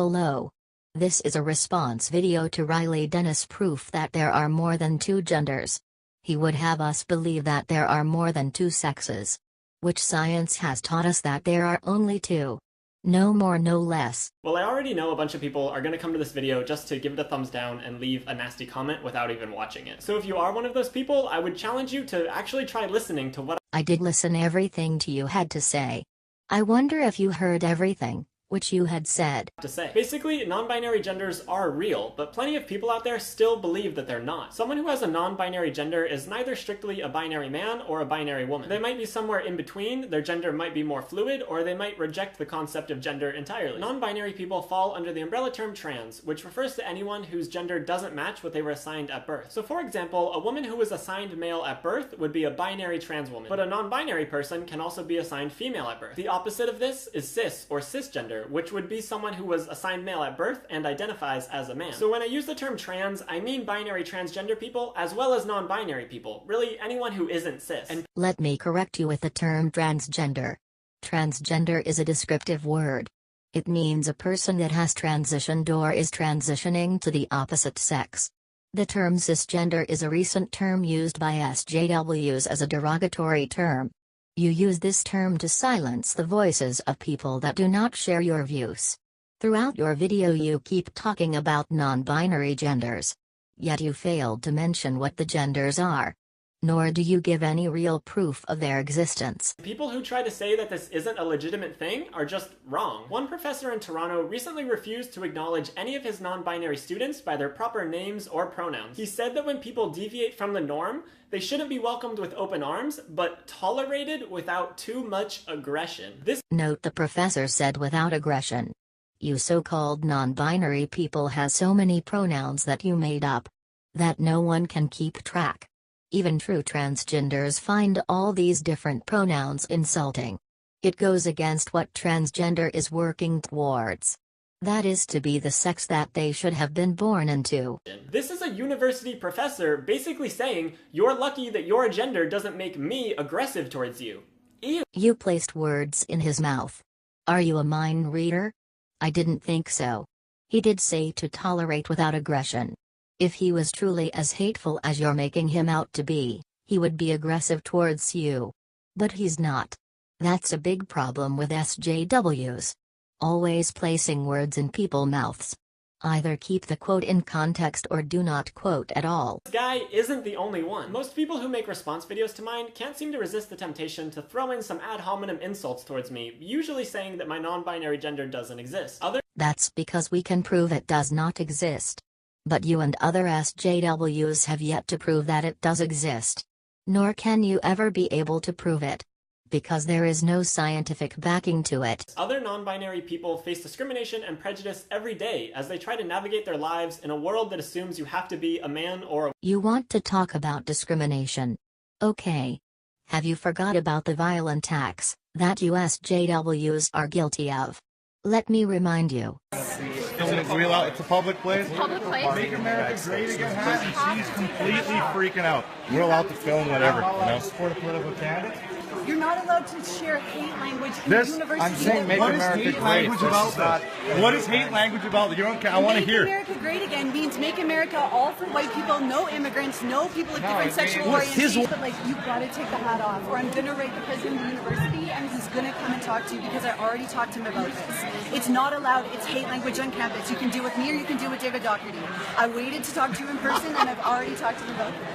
Hello. This is a response video to Riley Dennis' proof that there are more than two genders. He would have us believe that there are more than two sexes. Which science has taught us that there are only two. No more, no less. Well, I already know a bunch of people are going to come to this video just to give it a thumbs down and leave a nasty comment without even watching it. So if you are one of those people, I would challenge you to actually try listening to what I did listen everything to you had to say. I wonder if you heard everything which you had said. to say. Basically, non-binary genders are real, but plenty of people out there still believe that they're not. Someone who has a non-binary gender is neither strictly a binary man or a binary woman. They might be somewhere in between, their gender might be more fluid, or they might reject the concept of gender entirely. Non-binary people fall under the umbrella term trans, which refers to anyone whose gender doesn't match what they were assigned at birth. So for example, a woman who was assigned male at birth would be a binary trans woman, but a non-binary person can also be assigned female at birth. The opposite of this is cis or cisgender, which would be someone who was assigned male at birth and identifies as a man. So when I use the term trans, I mean binary transgender people as well as non-binary people, really anyone who isn't cis. And let me correct you with the term transgender. Transgender is a descriptive word. It means a person that has transitioned or is transitioning to the opposite sex. The term cisgender is a recent term used by SJWs as a derogatory term. You use this term to silence the voices of people that do not share your views. Throughout your video you keep talking about non-binary genders. Yet you failed to mention what the genders are. Nor do you give any real proof of their existence. People who try to say that this isn't a legitimate thing are just wrong. One professor in Toronto recently refused to acknowledge any of his non-binary students by their proper names or pronouns. He said that when people deviate from the norm, they shouldn't be welcomed with open arms, but tolerated without too much aggression. Note the professor said without aggression. You so-called non-binary people has so many pronouns that you made up, that no one can keep track. Even true transgenders find all these different pronouns insulting. It goes against what transgender is working towards. That is to be the sex that they should have been born into. This is a university professor basically saying, you're lucky that your gender doesn't make me aggressive towards you. Ew. You placed words in his mouth. Are you a mind reader? I didn't think so. He did say to tolerate without aggression. If he was truly as hateful as you're making him out to be, he would be aggressive towards you. But he's not. That's a big problem with SJWs. Always placing words in people's mouths. Either keep the quote in context or do not quote at all. This guy isn't the only one. Most people who make response videos to mine can't seem to resist the temptation to throw in some ad hominem insults towards me, usually saying that my non-binary gender doesn't exist. That's because we can prove it does not exist. But you and other SJWs have yet to prove that it does exist. Nor can you ever be able to prove it. Because there is no scientific backing to it. Other non-binary people face discrimination and prejudice every day as they try to navigate their lives in a world that assumes you have to be a man or a... You want to talk about discrimination. Okay. Have you forgot about the violent acts that you SJWs are guilty of? Let me remind you. It's a public place. Public place. Make America Great Again hat, and she's completely freaking out. We're allowed to film whatever. Support a political candidate. You're not allowed to share hate language in the university. I'm saying make America great. What is hate language about? You don't. I want to hear. Make America Great Again means make America all for white people, no immigrants, no people of different sexual orientations. But like, you've got to take the hat off, or I'm gonna write the president of the university, and he's gonna come and talk to you because I already talked to him about this. It's not allowed. It's hate language on campus. You can do it with me, or you can do it with David Doherty. I waited to talk to you in person, and I've already talked to him about this.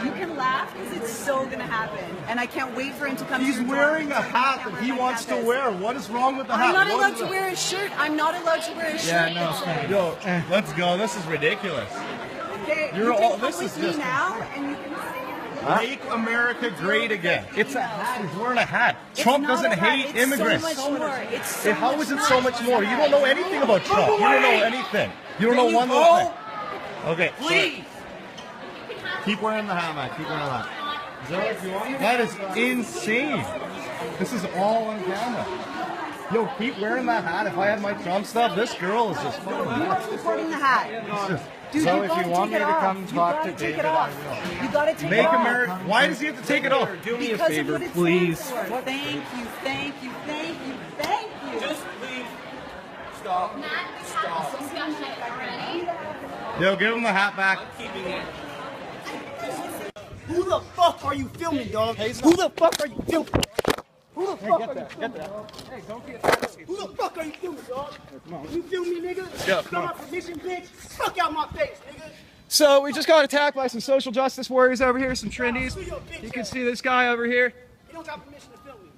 You can laugh because it's so gonna happen, and I can't wait for him to come. He's wearing a hat that he wants to wear. What is wrong with the hat? I'm not allowed to wear a shirt. I'm not allowed to wear a shirt. Yeah, no. Yo, let's go. This is ridiculous. Okay, You're you all. can This come is with me just. now, and you can Make America Great Again. It's a hat. He's wearing a hat. It's Trump not doesn't a hat. hate It's immigrants. So much more. It's so How much is it more. so much more? You don't know anything about Trump. You don't know anything. You don't know one little thing. Okay. Please. Keep wearing the hat, man. Keep wearing the hat. That is insane. This is all on camera. Yo, keep wearing that hat. If I had my Trump stuff, this girl is just fucking You nuts. are supporting the hat. Dude, So you if gotta you want take me it to off. come You talk gotta to take David, it off. You gotta take Make it off. America. Why does he have to take it off? Do me a Because favor, of what it please. stands for. Thank you, thank you, thank you, thank you. Just please Stop. Yo, give him the hat back. Who the fuck are you filming, dog? Who the fuck are you filming? Who the fuck are you filming? Hey, don't get that. Who the fuck are you filming, dog? You film me, nigga? Yeah, Come on, permission, bitch. Fuck out my face, nigga. So we just got attacked by some social justice warriors over here, some trendies. You can see this guy over here. You don't got permission to film me.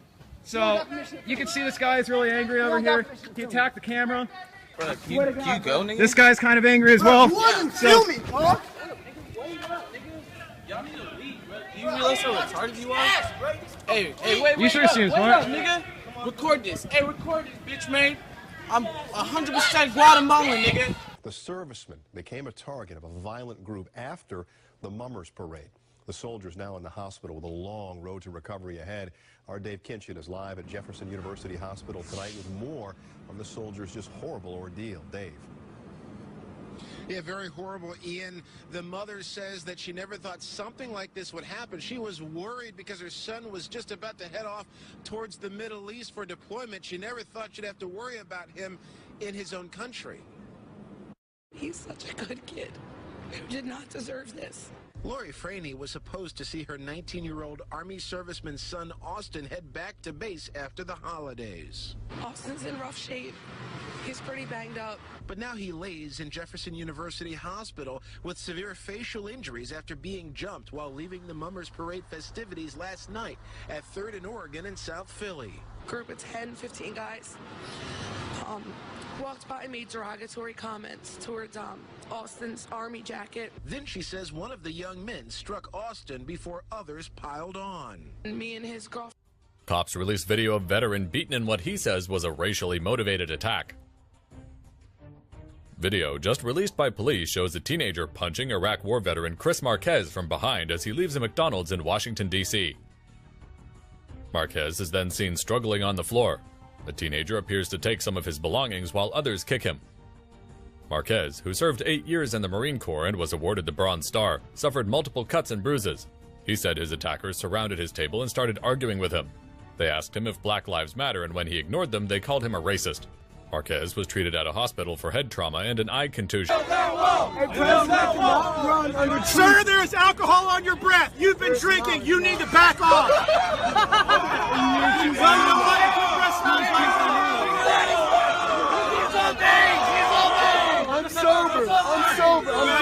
So you can see this guy is really angry over here. He attacked the camera. Bro, can you go, nigga? This guy's kind of angry as well. You wasn't filming, dog. Y'all need to leave, bro. Do you realize how retarded you are? Hey, wait, You sure seems smart. nigga. Record this. Hey, record this, bitch, man. I'm 100% Guatemalan, nigga. The servicemen became a target of a violent group after the Mummers Parade. The soldiers now in the hospital with a long road to recovery ahead. Our Dave Kinchin is live at Jefferson University Hospital tonight with more on the soldiers' just horrible ordeal. Dave. Yeah, very horrible, Ian. The mother says that she never thought something like this would happen. She was worried because her son was just about to head off towards the Middle East for deployment. She never thought she'd have to worry about him in his own country. He's such a good kid who did not deserve this. Lori Franey was supposed to see her 19-year-old Army serviceman's son, Austin, head back to base after the holidays. Austin's in rough shape. He's pretty banged up. But now he lays in Jefferson University Hospital with severe facial injuries after being jumped while leaving the Mummers Parade festivities last night at 3rd and Oregon in South Philly. Group of 10, 15 guys walked by and made derogatory comments towards Austin's Army jacket. Then she says one of the young men struck Austin before others piled on. Me and his girlfriend. Cops released video of veteran beaten in what he says was a racially motivated attack. Video just released by police shows a teenager punching Iraq War veteran Chris Marquez from behind as he leaves a McDonald's in Washington, D.C. Marquez is then seen struggling on the floor. The teenager appears to take some of his belongings while others kick him. Marquez, who served 8 years in the Marine Corps and was awarded the Bronze Star, suffered multiple cuts and bruises. He said his attackers surrounded his table and started arguing with him. They asked him if Black Lives Matter, and when he ignored them, they called him a racist. Marquez was treated at a hospital for head trauma and an eye contusion. Sir, there is alcohol on your breath. You've been drinking. You need to back off. I'm sober.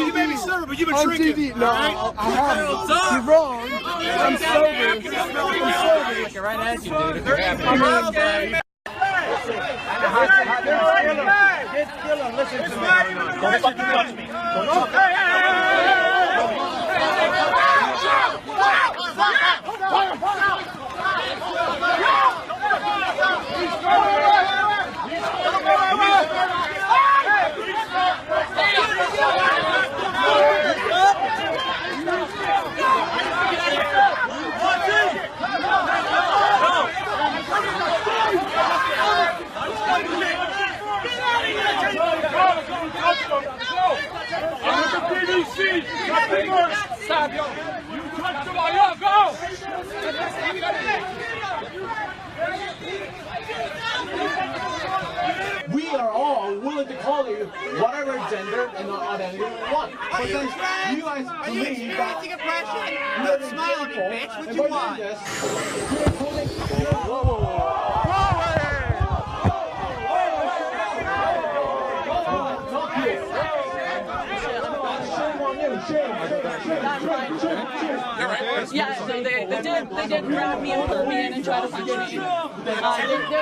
You may be sober, but you've been drinking. TV. No, I haven't. You're wrong. I'm sober. Like a right attitude, dude. Listen to me. Don't fucking touch me. We are all willing to call you whatever gender and identity we want. But then you guys believe that you're smile at me, bitch. What you want? Yeah, so they did grab me and put me in and try to punch me. They're the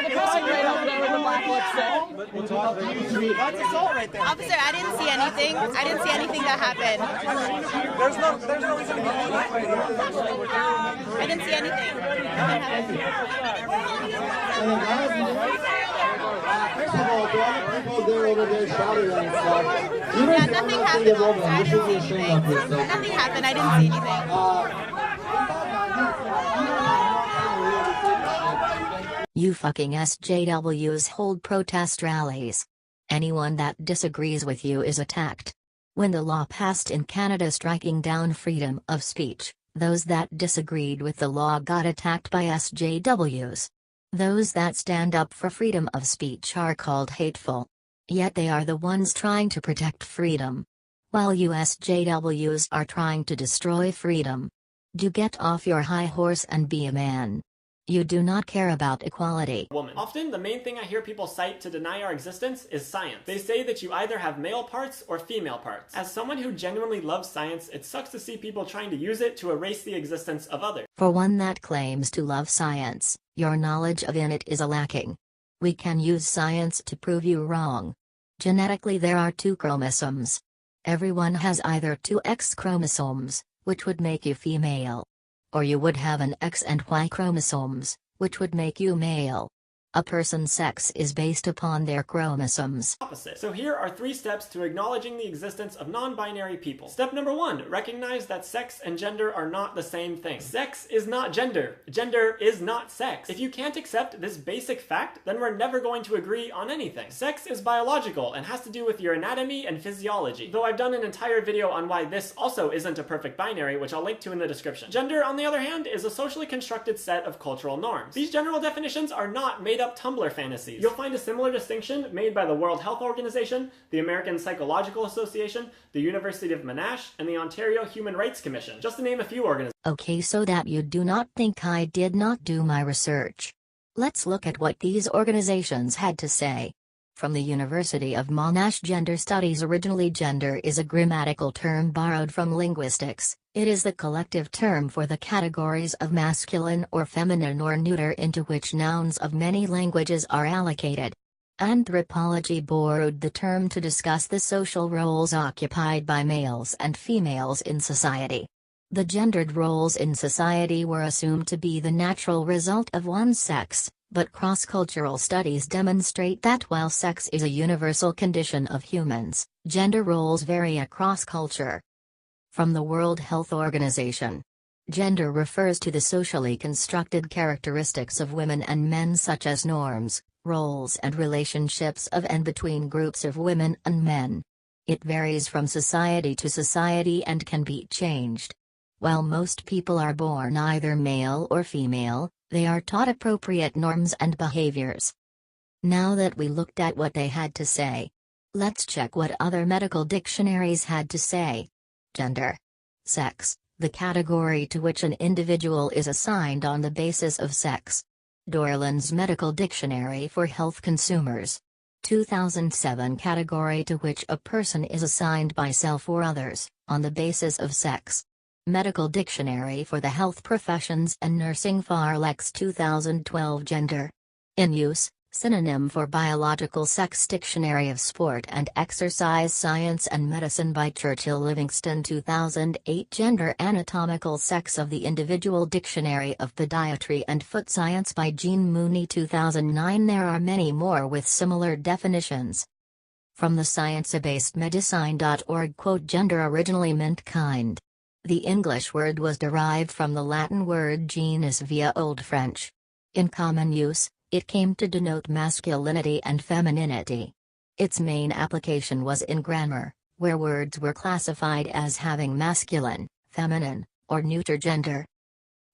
person right over there with the black lipstick. That's assault right there. Officer, I didn't see anything. I didn't see anything that happened. There's no reason to be I didn't see anything. First of all, the other people there over there shouting and stuff. Yeah, nothing happened. Nothing happened. I didn't see anything. You fucking SJWs hold protest rallies. Anyone that disagrees with you is attacked. When the law passed in Canada striking down freedom of speech, those that disagreed with the law got attacked by SJWs. Those that stand up for freedom of speech are called hateful. Yet they are the ones trying to protect freedom. While USJWs are trying to destroy freedom. Do get off your high horse and be a man. You do not care about equality. Woman. Often, the main thing I hear people cite to deny our existence is science. They say that you either have male parts or female parts. As someone who genuinely loves science, it sucks to see people trying to use it to erase the existence of others. For one that claims to love science, your knowledge of it is lacking. We can use science to prove you wrong. Genetically, there are 2 chromosomes. Everyone has either 2 X chromosomes, which would make you female. Or you would have an X and Y chromosomes, which would make you male. A person's sex is based upon their chromosomes. Opposite. So here are 3 steps to acknowledging the existence of non-binary people. Step number 1, recognize that sex and gender are not the same thing. Sex is not gender. Gender is not sex. If you can't accept this basic fact, then we're never going to agree on anything. Sex is biological and has to do with your anatomy and physiology, though I've done an entire video on why this also isn't a perfect binary, which I'll link to in the description. Gender, on the other hand, is a socially constructed set of cultural norms. These general definitions are not made up Tumblr fantasies. You'll find a similar distinction made by the World Health Organization, the American Psychological Association, the University of Monash, and the Ontario Human Rights Commission, just to name a few organizations. Okay, so that you do not think I did not do my research. Let's look at what these organizations had to say. From the University of Monash Gender Studies. Originally, gender is a grammatical term borrowed from linguistics. It is the collective term for the categories of masculine or feminine or neuter into which nouns of many languages are allocated. Anthropology borrowed the term to discuss the social roles occupied by males and females in society. The gendered roles in society were assumed to be the natural result of one's sex. But cross-cultural studies demonstrate that while sex is a universal condition of humans, gender roles vary across culture. From the World Health Organization. Gender refers to the socially constructed characteristics of women and men, such as norms, roles and relationships of and between groups of women and men. It varies from society to society and can be changed. While most people are born either male or female, they are taught appropriate norms and behaviors. Now that we looked at what they had to say, let's check what other medical dictionaries had to say. Gender. Sex, the category to which an individual is assigned on the basis of sex. Dorland's Medical Dictionary for Health Consumers. 2007. Category to which a person is assigned by self or others, on the basis of sex. Medical Dictionary for the Health Professions and Nursing. Farlex 2012. Gender. In use, synonym for biological sex. Dictionary of Sport and Exercise Science and Medicine by Churchill Livingston 2008. Gender. Anatomical sex of the individual. Dictionary of Podiatry and Foot Science by Jean Mooney 2009. There are many more with similar definitions. From the sciencebasedmedicine.org. Quote, gender originally meant kind. The English word was derived from the Latin word genus via Old French. In common use, it came to denote masculinity and femininity. Its main application was in grammar, where words were classified as having masculine, feminine, or neuter gender.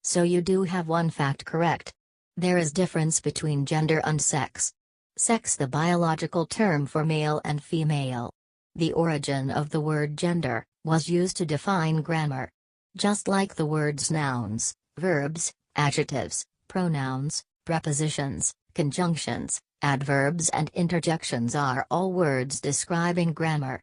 So you do have one fact correct. There is difference between gender and sex. Sex, the biological term for male and female. The origin of the word gender was used to define grammar. Just like the words nouns, verbs, adjectives, pronouns, prepositions, conjunctions, adverbs and interjections are all words describing grammar.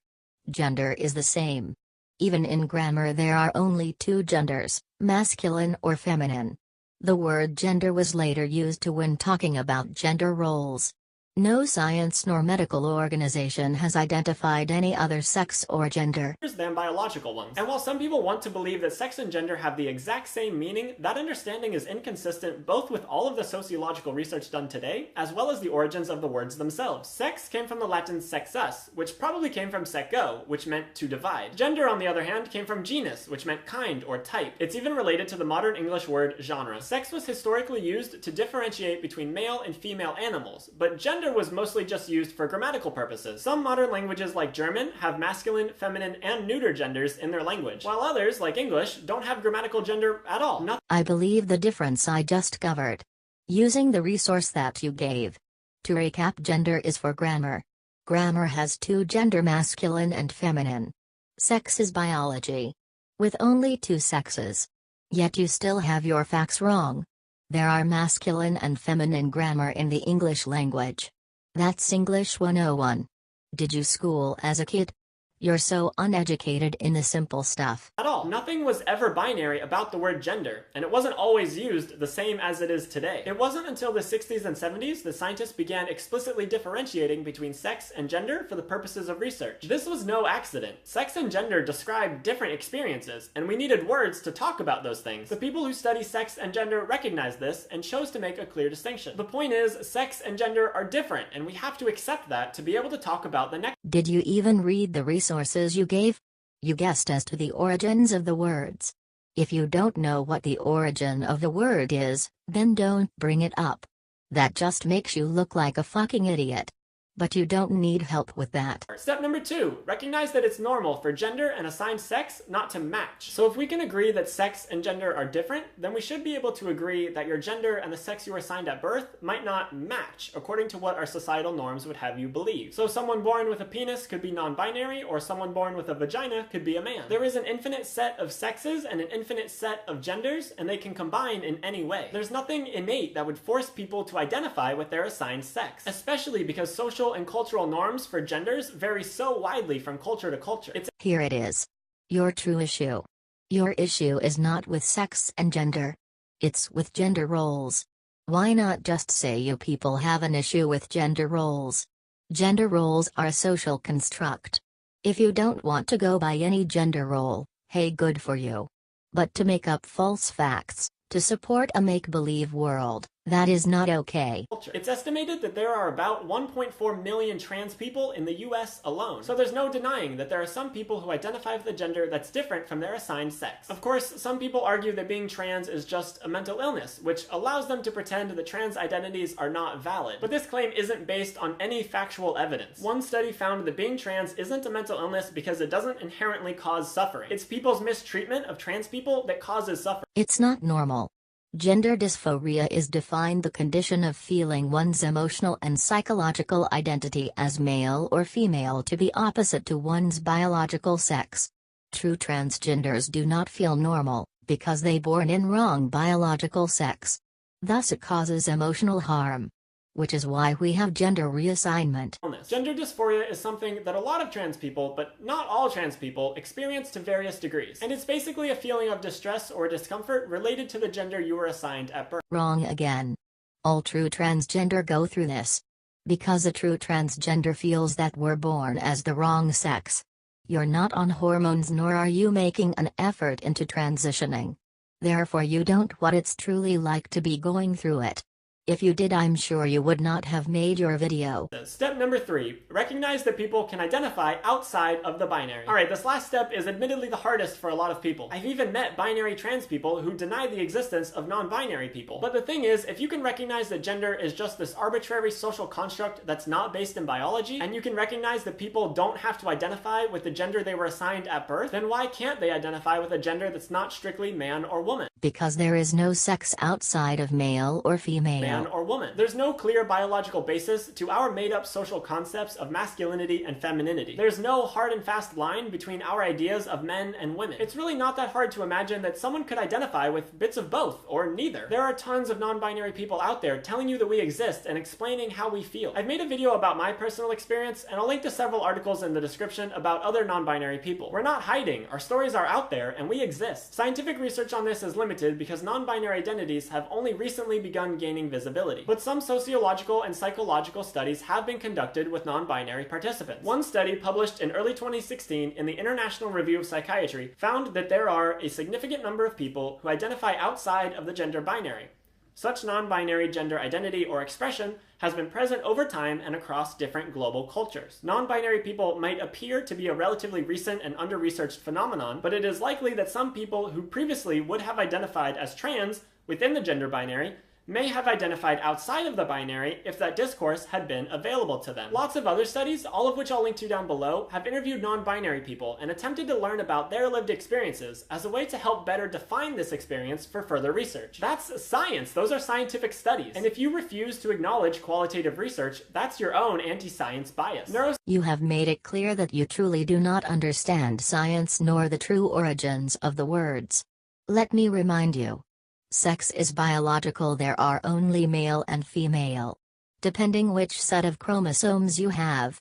Gender is the same. Even in grammar there are only 2 genders, masculine or feminine. The word gender was later used when talking about gender roles. No science nor medical organization has identified any other sex or gender than biological ones. And while some people want to believe that sex and gender have the exact same meaning, that understanding is inconsistent both with all of the sociological research done today, as well as the origins of the words themselves. Sex came from the Latin sexus, which probably came from seco, which meant to divide. Gender, on the other hand, came from genus, which meant kind or type. It's even related to the modern English word genre. Sex was historically used to differentiate between male and female animals, but gender was mostly just used for grammatical purposes. Some modern languages like German have masculine, feminine, and neuter genders in their language, while others, like English, don't have grammatical gender at all. I believe the difference I just covered. Using the resource that you gave. To recap, gender is for grammar. Grammar has two gender, masculine and feminine. Sex is biology. With only two sexes. Yet you still have your facts wrong. There are masculine and feminine grammar in the English language. That's English 101. Did you school as a kid? You're so uneducated in the simple stuff. At all. Nothing was ever binary about the word gender, and it wasn't always used the same as it is today. It wasn't until the 60s and 70s that scientists began explicitly differentiating between sex and gender for the purposes of research. This was no accident. Sex and gender describe different experiences, and we needed words to talk about those things. The people who study sex and gender recognized this and chose to make a clear distinction. The point is, sex and gender are different, and we have to accept that to be able to talk about the next. Did you even read the resources you gave? You guessed as to the origins of the words. If you don't know what the origin of the word is, then don't bring it up. That just makes you look like a fucking idiot. But you don't need help with that. Step number 2, recognize that it's normal for gender and assigned sex not to match. So if we can agree that sex and gender are different, then we should be able to agree that your gender and the sex you were assigned at birth might not match according to what our societal norms would have you believe. So someone born with a penis could be non-binary, or someone born with a vagina could be a man. There is an infinite set of sexes and an infinite set of genders, and they can combine in any way. There's nothing innate that would force people to identify with their assigned sex, especially because social and cultural norms for genders vary so widely from culture to culture. Here it is. Your true issue. Your issue is not with sex and gender. It's with gender roles. Why not just say you people have an issue with gender roles? Gender roles are a social construct. If you don't want to go by any gender role, hey, good for you. But to make up false facts, to support a make-believe world, that is not okay. It's estimated that there are about 1.4 million trans people in the US alone. So there's no denying that there are some people who identify with a gender that's different from their assigned sex. Of course, some people argue that being trans is just a mental illness, which allows them to pretend that trans identities are not valid. But this claim isn't based on any factual evidence. One study found that being trans isn't a mental illness because it doesn't inherently cause suffering. It's people's mistreatment of trans people that causes suffering. It's not normal. Gender dysphoria is defined the condition of feeling one's emotional and psychological identity as male or female to be opposite to one's biological sex. True transgenders do not feel normal, because they born in wrong biological sex. Thus it causes emotional harm. Which is why we have gender reassignment. Gender dysphoria is something that a lot of trans people, but not all trans people, experience to various degrees. And it's basically a feeling of distress or discomfort related to the gender you were assigned at birth. Wrong again. All true transgender go through this. Because a true transgender feels that we're born as the wrong sex. You're not on hormones, nor are you making an effort into transitioning. Therefore you don't what it's truly like to be going through it. If you did, I'm sure you would not have made your video. Step number 3, recognize that people can identify outside of the binary. Alright, this last step is admittedly the hardest for a lot of people. I've even met binary trans people who deny the existence of non-binary people. But the thing is, if you can recognize that gender is just this arbitrary social construct that's not based in biology, and you can recognize that people don't have to identify with the gender they were assigned at birth, then why can't they identify with a gender that's not strictly man or woman? Because there is no sex outside of male or female. Man or woman. There's no clear biological basis to our made-up social concepts of masculinity and femininity. There's no hard and fast line between our ideas of men and women. It's really not that hard to imagine that someone could identify with bits of both, or neither. There are tons of non-binary people out there telling you that we exist and explaining how we feel. I've made a video about my personal experience, and I'll link to several articles in the description about other non-binary people. We're not hiding. Our stories are out there, and we exist. Scientific research on this is limited because non-binary identities have only recently begun gaining visibility. But some sociological and psychological studies have been conducted with non-binary participants. One study published in early 2016 in the International Review of Psychiatry found that there are a significant number of people who identify outside of the gender binary. Such non-binary gender identity or expression has been present over time and across different global cultures. Non-binary people might appear to be a relatively recent and under-researched phenomenon, but it is likely that some people who previously would have identified as trans within the gender binary may have identified outside of the binary if that discourse had been available to them. Lots of other studies, all of which I'll link to down below, have interviewed non-binary people and attempted to learn about their lived experiences as a way to help better define this experience for further research. That's science. Those are scientific studies. And if you refuse to acknowledge qualitative research, that's your own anti-science bias. You have made it clear that you truly do not understand science nor the true origins of the words. Let me remind you. Sex is biological. There are only male and female. Depending which set of chromosomes you have.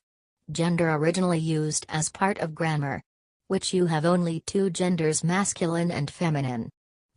Gender originally used as part of grammar. Which you have only two genders, masculine and feminine.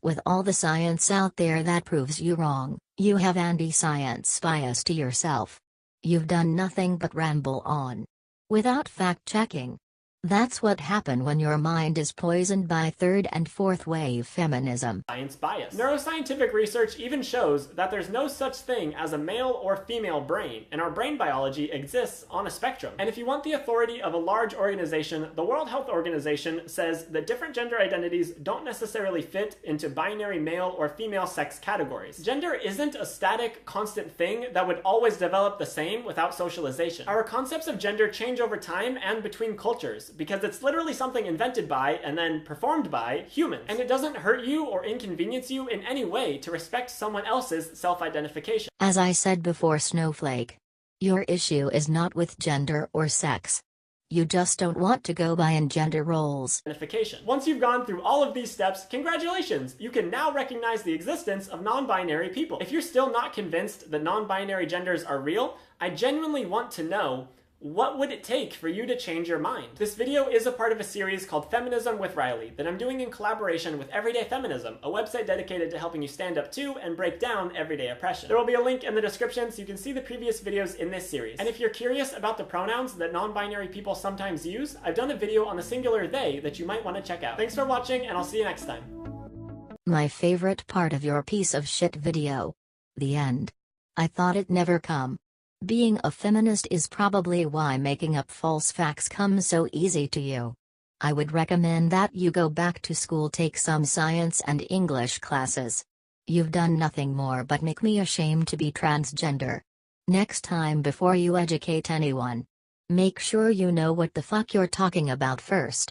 With all the science out there that proves you wrong, you have anti-science bias to yourself. You've done nothing but ramble on. Without fact-checking. That's what happened when your mind is poisoned by third and fourth wave feminism. Science bias. Neuroscientific research even shows that there's no such thing as a male or female brain, and our brain biology exists on a spectrum. And if you want the authority of a large organization, the World Health Organization says that different gender identities don't necessarily fit into binary male or female sex categories. Gender isn't a static, constant thing that would always develop the same without socialization. Our concepts of gender change over time and between cultures, because it's literally something invented by and then performed by humans. And it doesn't hurt you or inconvenience you in any way to respect someone else's self-identification. As I said before, Snowflake, your issue is not with gender or sex. You just don't want to go by in gender roles. Once you've gone through all of these steps, congratulations! You can now recognize the existence of non-binary people. If you're still not convinced that non-binary genders are real, I genuinely want to know, what would it take for you to change your mind? This video is a part of a series called Feminism with Riley that I'm doing in collaboration with Everyday Feminism, a website dedicated to helping you stand up to and break down everyday oppression. There will be a link in the description so you can see the previous videos in this series. And if you're curious about the pronouns that non-binary people sometimes use, I've done a video on the singular they that you might want to check out. Thanks for watching, and I'll see you next time. My favorite part of your piece of shit video. The end. I thought it'd never come. Being a feminist is probably why making up false facts comes so easy to you. I would recommend that you go back to school, take some science and English classes. You've done nothing more but make me ashamed to be transgender. Next time, before you educate anyone, make sure you know what the fuck you're talking about first.